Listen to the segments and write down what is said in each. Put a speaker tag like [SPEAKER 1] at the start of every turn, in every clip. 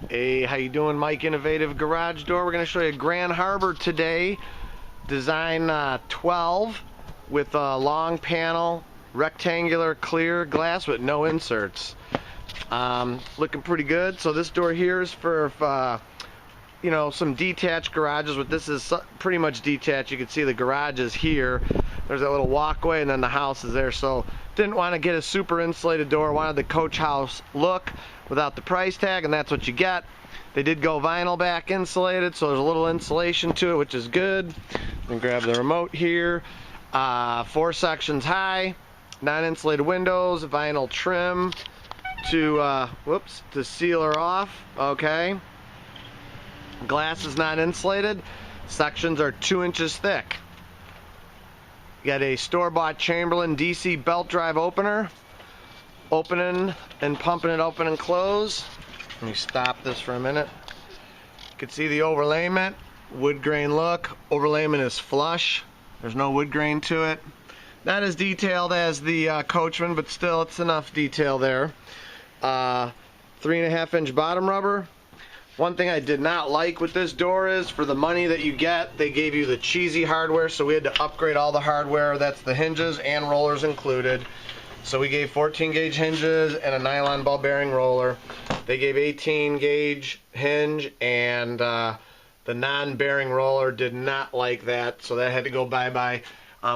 [SPEAKER 1] Hey, how you doing, Mike? Innovative Garage Door. We're going to show you Grand Harbor today. Design 12 with a long panel, rectangular clear glass with no inserts. Looking pretty good. So this door here is for you know, some detached garages. But this is pretty much detached. You can see the garage is here. There's that little walkway, and then the house is there. So didn't want to get a super insulated door. Wanted the coach house look without the price tag, and that's what you get. They did go vinyl back insulated, so there's a little insulation to it, which is good. And grab the remote here. 4 sections high, non-insulated windows, vinyl trim to to seal her off. Okay. Glass is not insulated. Sections are 2 inches thick. You got a store-bought Chamberlain DC belt drive opener. Opening and pumping it open and close. Let me stop this for a minute. You can see the overlayment, wood grain look. Overlayment is flush. There's no wood grain to it. Not as detailed as the Coachman, but still it's enough detail there. 3.5 inch bottom rubber. One thing I did not like with this door is, for the money that you get, they gave you the cheesy hardware, so we had to upgrade all the hardware. That's the hinges and rollers included. So we gave 14 gauge hinges and a nylon ball bearing roller. They gave 18 gauge hinge, and the non-bearing roller did not like that, so that had to go bye-bye.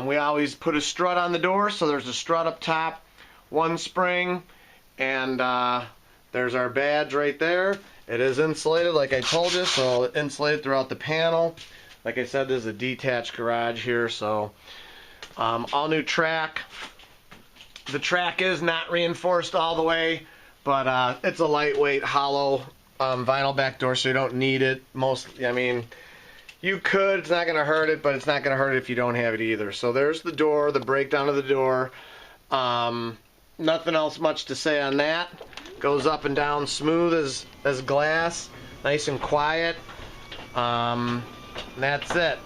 [SPEAKER 1] We always put a strut on the door, so there's a strut up top, 1 spring, and there's our badge right there. It is insulated, like I told you, so insulated throughout the panel. Like I said, this is a detached garage here, so all new track. The track is not reinforced all the way, but it's a lightweight, hollow vinyl back door, so you don't need it. I mean, you could. It's not going to hurt it, but it's not going to hurt it if you don't have it either. So there's the door, the breakdown of the door. Nothing else much to say on that. Goes up and down smooth as glass, nice and quiet. And that's it.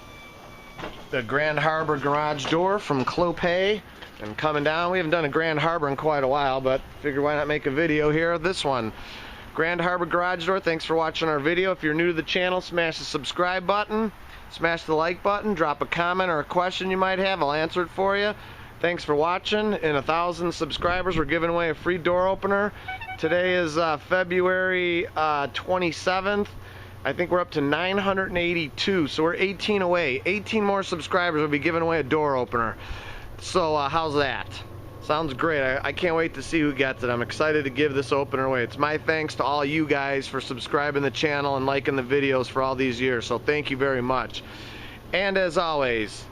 [SPEAKER 1] The Grand Harbor garage door from Clopay. And coming down, we haven't done a Grand Harbor in quite a while, but figure why not make a video here of this one. Grand Harbor garage door. Thanks for watching our video. If you're new to the channel, smash the subscribe button, smash the like button, drop a comment or a question you might have. I'll answer it for you. Thanks for watching. In 1,000 subscribers, we're giving away a free door opener. Today is February 27th. I think we're up to 982, so we're 18 away. 18 more subscribers will be giving away a door opener. So how's that? Sounds great. I can't wait to see who gets it. I'm excited to give this opener away. It's my thanks to all you guys for subscribing the channel and liking the videos for all these years, so thank you very much. And as always,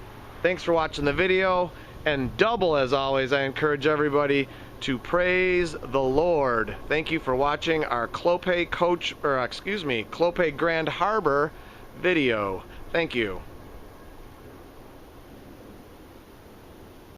[SPEAKER 1] thanks for watching the video, and double as always, I encourage everybody to praise the Lord. Thank you for watching our Clopay Grand Harbor video. Thank you.